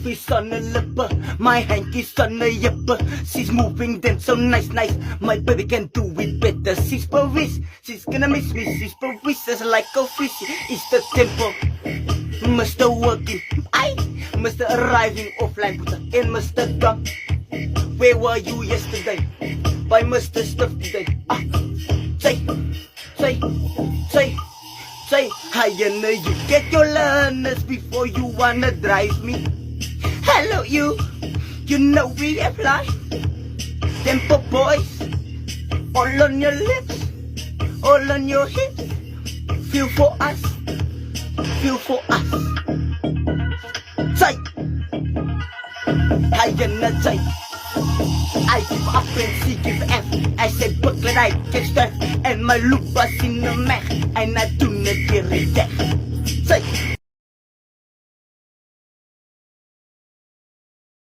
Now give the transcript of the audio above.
face on her lip, my hankies on her hip. She's moving them so nice. My baby can do it better. She's Paris, she's gonna miss me. She's Paris, just like a fish. It's the tempo, Mr. Working, Mr. Arriving offline, and Mr. Gum. Where were you yesterday? By Mr. Stuff today. Say, higher you get your learners before you wanna drive me. Hello you know we apply. Tempo boys, all on your lips, all on your hips. Feel for us. Say, higher say. I give up and she give F. I say Brooklyn, I get stuff. And my loop was in the mech. And I do not get it. Say